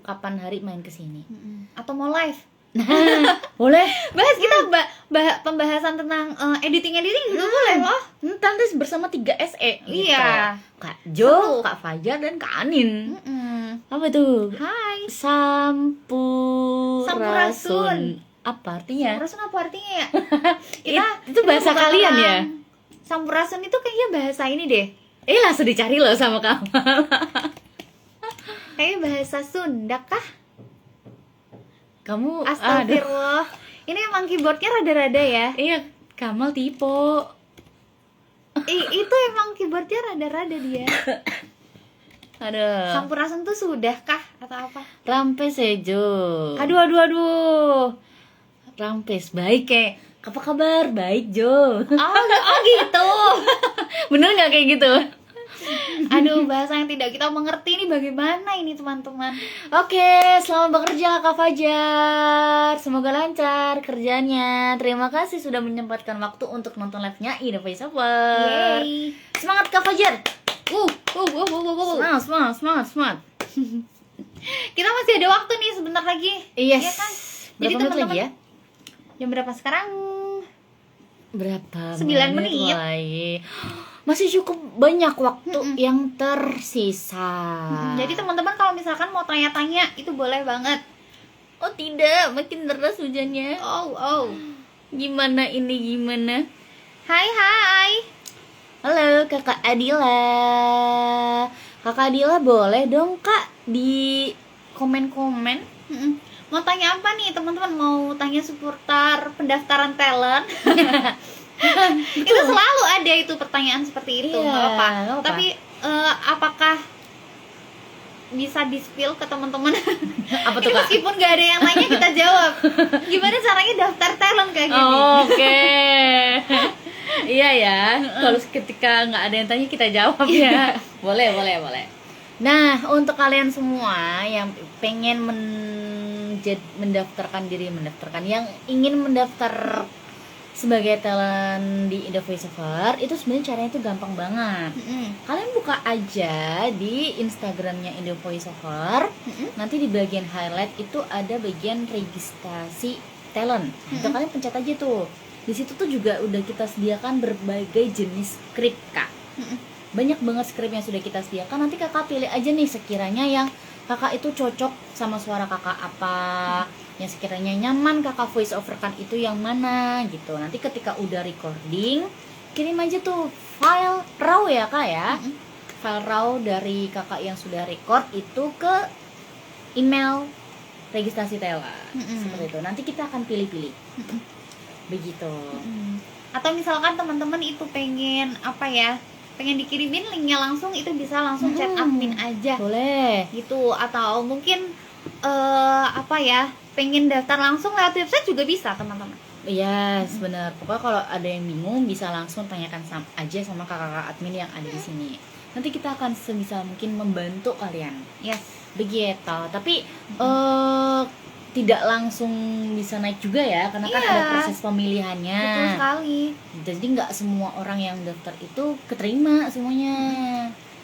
kapan hari main ke sini. Atau mau live. Boleh. Bahas kita pembahasan tentang editing juga boleh loh. Nanti bersama 3 SE gitu. Iya. Kak Jo, Seru. Kak Fajar dan Kak Anin. Apa itu? Hai. Sampurasun. Apa artinya? Sampurasun apa artinya ya? Itu bahasa bukan kalian orang. ya? Sampurasun itu kayaknya bahasa ini deh. Langsung dicari loh sama kamu. Kayaknya bahasa Sunda kah? Kamu Astagfirullah. Ini emang keyboardnya rada-rada ya. Iya, Kamal tipe. Itu emang keyboardnya rada-rada dia. Aduh. Sampurasun tuh sudah kah atau apa? Rampes Jo. Aduh. Rampes baik kayak. Apa kabar? Baik Jo. Oh gitu. Bener nggak kayak gitu? Aduh, bahasa yang tidak kita mengerti ini bagaimana ini teman-teman. Oke, selamat bekerja Kak Fajar. Semoga lancar kerjanya. Terima kasih sudah menyempatkan waktu untuk nonton live-nya The Voice Over. Yeay. Semangat Kak Fajar. Semangat. Semangat. Kita masih ada waktu nih sebentar lagi. Yes. Iya kan? Berapa Jadi menit lagi teman-teman, ya? jam berapa sekarang? Berapa 9 menit. lagi? Masih cukup banyak waktu yang tersisa. Jadi teman-teman kalau misalkan mau tanya-tanya itu boleh banget. Oh tidak, makin deras hujannya. Oh. Gimana ini gimana? Hai. Halo Kakak Adila. Kakak Adila boleh dong Kak di komen-komen. Mau tanya apa nih teman-teman? Mau tanya seputar pendaftaran talent? Itu selalu ada itu pertanyaan seperti itu. Iya, Nggak apa. nggak apa. Tapi apakah bisa di-spill ke teman-teman? Apa tuh Ini Kak? meskipun nggak ada yang nanya kita jawab. Gimana caranya daftar talent kayak gini? Oke. Iya ya. Kalau ketika nggak ada yang tanya kita jawab ya. Boleh. Nah, untuk kalian semua yang pengen mendaftarkan yang ingin mendaftar sebagai talent di The Voice Over, itu sebenarnya caranya itu gampang banget. Kalian buka aja di Instagramnya The Voice Over. Nanti di bagian highlight itu ada bagian registrasi talent. Itu kalian pencet aja tuh. Di situ tuh juga udah kita sediakan berbagai jenis skrip Kak. Banyak banget skrip yang sudah kita sediakan. Nanti kakak pilih aja nih sekiranya yang kakak itu cocok sama suara kakak apa, yang sekiranya nyaman kakak voice over kan itu yang mana gitu. Nanti ketika udah recording, kirim aja tuh file raw ya Kak ya. File raw dari kakak yang sudah record itu ke email registrasi talent. Seperti itu. Nanti kita akan pilih-pilih. Begitu. Atau misalkan teman-teman itu pengen pengen dikirimin linknya langsung, itu bisa langsung chat admin aja. Boleh. Gitu. Atau mungkin pengen daftar langsung lewat website juga bisa teman-teman. Iya, benar. Pokoknya kalau ada yang bingung bisa langsung tanyakan aja sama kakak-kakak admin yang ada di sini. Nanti kita akan sebisa mungkin membantu kalian. Yes. Begitu. Tapi tidak langsung bisa naik juga ya, karena kan Iya. ada proses pemilihannya. Betul sekali. Jadi nggak semua orang yang daftar itu keterima semuanya.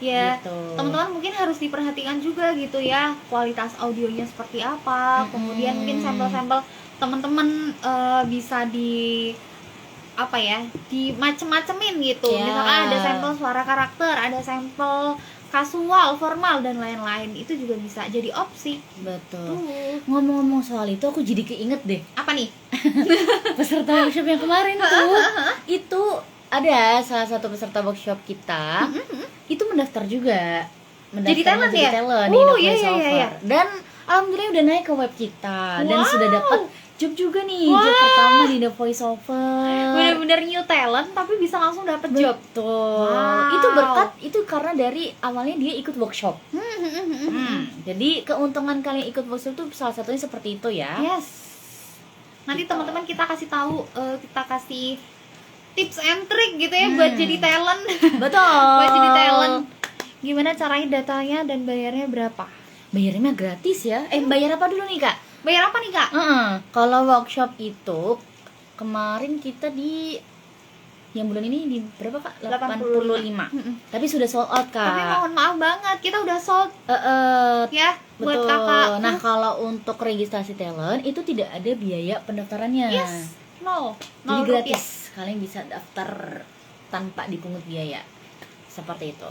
Ya, Gitu. teman-teman mungkin harus diperhatikan juga gitu ya, kualitas audionya seperti apa. Kemudian mungkin sampel-sampel teman-teman bisa di macem-macemin gitu. Ya. Misalkan ada sampel suara karakter, ada sampel kasual, formal dan lain-lain. Itu juga bisa jadi opsi. Betul. Ngomong-ngomong soal itu aku jadi keinget deh. Apa nih? Peserta workshop yang kemarin tuh. Itu ada salah satu peserta workshop kita itu mendaftar juga. Jadi talent ya? Talent di The Iya, Voice Over. iya. Dan alhamdulillah udah naik ke web kita dan Wow. sudah dapat job juga nih, Wah. job pertama di The Voice Over. Bener-bener new talent tapi bisa langsung dapet job. Betul. Wow. Itu berkat itu karena dari awalnya dia ikut workshop. Jadi keuntungan kalian ikut workshop itu salah satunya seperti itu ya. Yes. Nanti Gitu. teman-teman kita kasih tahu, kita kasih tips and trick gitu ya buat jadi talent. Betul. Buat jadi talent. Gimana caranya datanya dan bayarnya berapa? Bayarnya gratis ya. Bayar apa dulu nih Kak? Bayar apa nih Kak? Kalau workshop itu kemarin kita di yang bulan ini di berapa Kak? 85. 85. Tapi sudah sold out Kak. Tapi mohon maaf banget, kita udah sold ya buat Betul. kakak. Nah, kalau untuk registrasi talent itu tidak ada biaya pendaftarannya. Yes, no Jadi rupiah. gratis. Kalian bisa daftar tanpa dipungut biaya. Seperti itu.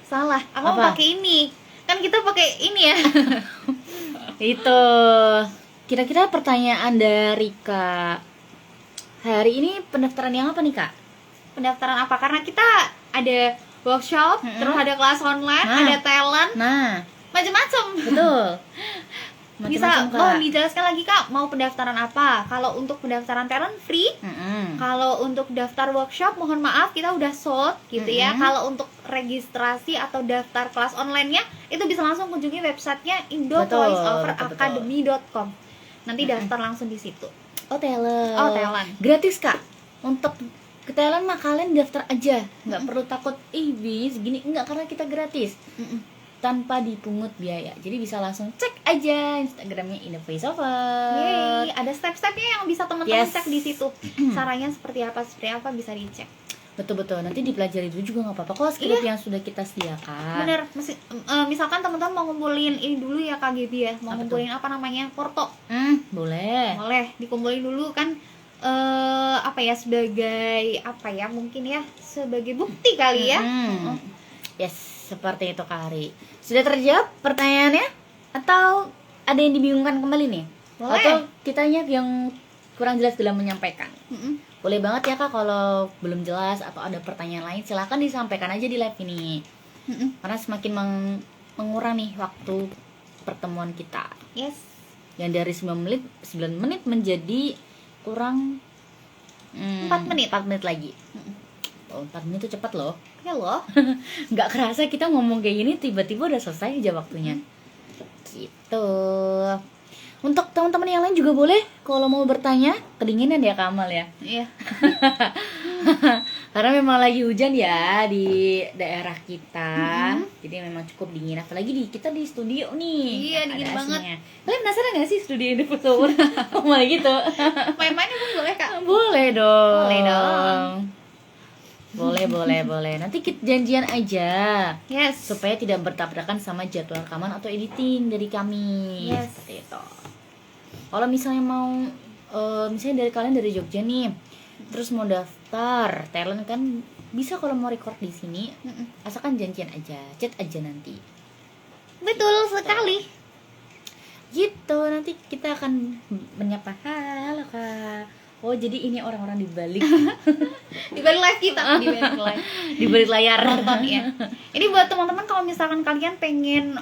Salah, aku mau Apa? pakai ini. Kan kita pakai ini ya. Itu. Kira-kira pertanyaan dari Kak. Hari ini pendaftaran yang apa nih Kak? Pendaftaran apa? Karena kita ada workshop, terus ada kelas online, Nah. ada talent, Nah, macam-macam. betul. Bisa Macam-macam, Kak. mohon dijelaskan lagi Kak, mau pendaftaran apa? Kalau untuk pendaftaran talent free, Mm-mm. kalau untuk daftar workshop mohon maaf kita udah sold gitu ya. Mm-mm. Kalau untuk registrasi atau daftar kelas online-nya itu bisa langsung kunjungi websitenya indovoiceoveracademy.com. Nanti daftar langsung di situ. Oh, talent. Oh, talent. Gratis Kak. Untuk ke talent mah kalian daftar aja. Nggak perlu takut bis gini, enggak, karena kita gratis. Tanpa dipungut biaya. Jadi bisa langsung cek aja Instagramnya Indovoiceover. Yeay, ada step-stepnya yang bisa teman-teman Yes. cek di situ. Caranya seperti apa bisa dicek. Betul-betul. Nanti dipelajari dulu juga nggak apa-apa kok skrip yang sudah kita sediakan. Bener, misalkan teman-teman mau ngumpulin ini dulu ya KGB ya, mau Apa ngumpulin apa namanya porto, Boleh. boleh dikumpulin dulu kan, apa ya, sebagai apa ya, mungkin ya sebagai bukti kali ya. Yes, seperti itu Kak Ari. Sudah terjawab pertanyaannya? Atau ada yang dibingungkan kembali nih? Boleh. Atau kitanya yang kurang jelas dalam menyampaikan? Mm-mm. Boleh banget ya Kak, kalau belum jelas atau ada pertanyaan lain silahkan disampaikan aja di live ini. Mm-mm. Karena semakin mengurangi nih waktu pertemuan kita. Yes. Yang dari 9 menit menjadi kurang 4 menit. 4 menit lagi. Oh, 4 menit itu cepat loh. Ya loh. Nggak kerasa kita ngomong kayak gini tiba-tiba udah selesai aja waktunya. Gitu. Untuk teman-teman yang lain juga boleh kalau mau bertanya. Kedinginan ya Kamal ya. Iya. Karena memang lagi hujan ya di daerah kita. Jadi memang cukup dingin. Apalagi kita di studio nih. Iya, Ada dingin AC-nya. banget. Kalian penasaran gak sih studio ini betul? Malah gitu. Main-main emang boleh Kak? Boleh dong. Boleh dong. Boleh. Nanti kita janjian aja. Yes. Supaya tidak bertabrakan sama jadwal rekaman atau editing dari kami. Yes. Seperti itu. Kalau misalnya mau misalnya dari kalian dari Jogja nih, terus mau daftar talent kan bisa kalau mau record di sini, asalkan janjian aja, chat aja nanti. Betul sekali. Gitu, nanti kita akan menyapa halo Kak. Oh, jadi ini orang-orang di balik Di balik live kita, di balik live. di balik layar. Nonton ya. Ini buat teman-teman kalau misalkan kalian pengen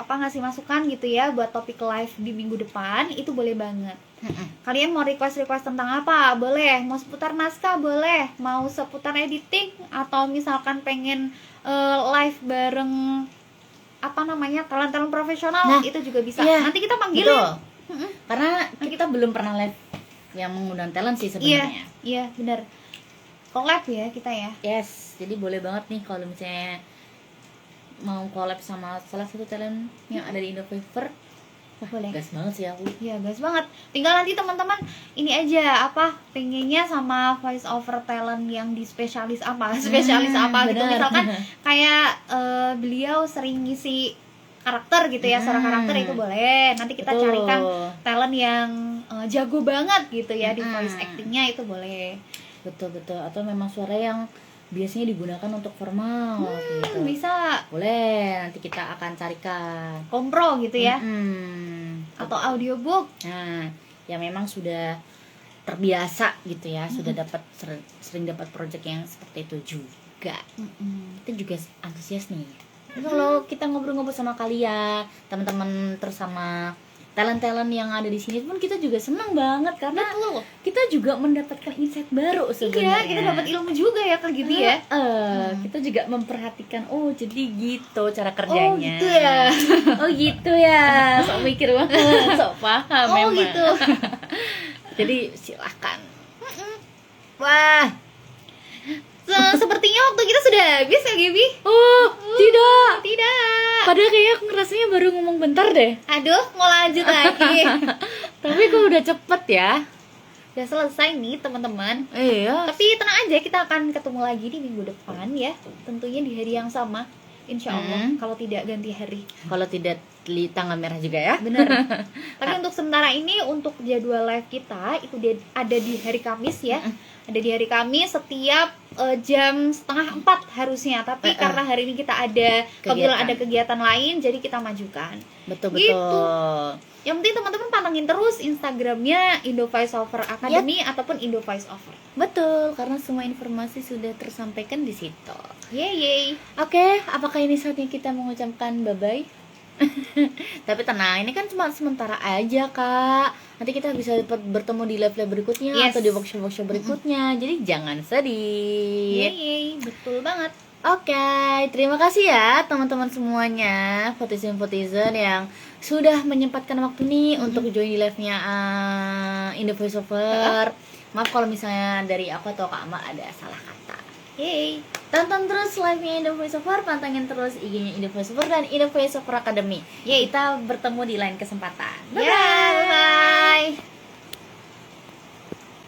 ngasih masukan gitu ya buat topik live di minggu depan, itu boleh banget. Kalian mau request tentang apa? Boleh. Mau seputar naskah boleh. Mau seputar editing atau misalkan pengen live bareng apa namanya talent profesional, Nah, itu juga bisa. iya, Nanti kita panggilin. Betul. Karena kita belum pernah live yang mengundang talent sih sebenarnya. Iya benar. Collab ya kita ya. Yes, jadi boleh banget nih kalau misalnya mau collab sama salah satu talent yang ada di Indovoiceover. Boleh. Gas banget sih aku. Iya gas banget. Tinggal nanti teman-teman ini aja apa pengennya sama voice over talent yang di spesialis apa gitu. benar. Misalkan kayak beliau sering ngisi karakter gitu ya, suara karakter itu boleh. Nanti kita Betul. carikan talent yang jago banget gitu ya di voice actingnya, itu boleh. Betul. Atau memang suara yang biasanya digunakan untuk formal gitu. Bisa Boleh, nanti kita akan carikan. kompro gitu ya, Atau atau audiobook. nah, yang memang sudah terbiasa gitu ya, sudah dapat sering dapat project yang seperti itu juga. Kita juga antusias nih. Kalau kita ngobrol-ngobrol sama kalian, teman-teman, terus sama talent-talent yang ada di sini pun kita juga senang banget karena Betul. kita juga mendapatkan insight baru Iya, sebenarnya. kita dapat ilmu juga ya Kak gitu ya. Kita juga memperhatikan, oh jadi gitu cara kerjanya. Oh gitu ya. Oh gitu ya. Sok mikir banget, sok paham Oh memang. gitu. Jadi silahkan. Wah, Sepertinya waktu kita sudah habis ya Gaby. oh tidak. Tidak. Padahal kayak aku ngerasanya baru ngomong bentar deh. Aduh, mau lanjut lagi. Tapi kok udah cepet ya. udah selesai nih teman-teman. Iya. Tapi tenang aja, kita akan ketemu lagi di minggu depan ya. Tentunya di hari yang sama, insya Allah. Kalau tidak ganti hari. Kalau tidak di tanggal merah juga ya. Bener. Tapi untuk sementara ini, untuk jadwal live kita itu ada di hari Kamis ya. Ada di hari Kamis setiap jam 3:30 harusnya. Tapi karena hari ini kita ada kebetulan ada kegiatan lain, jadi kita majukan. Betul. Yang penting teman-teman pantengin terus Instagramnya Indo Voice Over Academy ataupun Indo Voice Over. Betul, karena semua informasi sudah tersampaikan di situ. Yeay. Oke, apakah ini saatnya kita mengucapkan bye-bye? Tapi tenang, ini kan cuma sementara aja, Kak. Nanti kita bisa bertemu di live-live berikutnya atau di workshop-workshop berikutnya. Jadi jangan sedih. Yeay, betul banget. Oke, terima kasih ya teman-teman semuanya, Votizen yang sudah menyempatkan waktu nih untuk join di live-nya Indo Voice Over. Maaf kalau misalnya dari aku atau Kak Ama ada salah kata. Yeay. Tonton terus live-nya Indo Voice Over, pantengin terus IG-nya Indo Voice Over dan Indo Voice Over Academy. Kita bertemu di lain kesempatan. Bye-bye.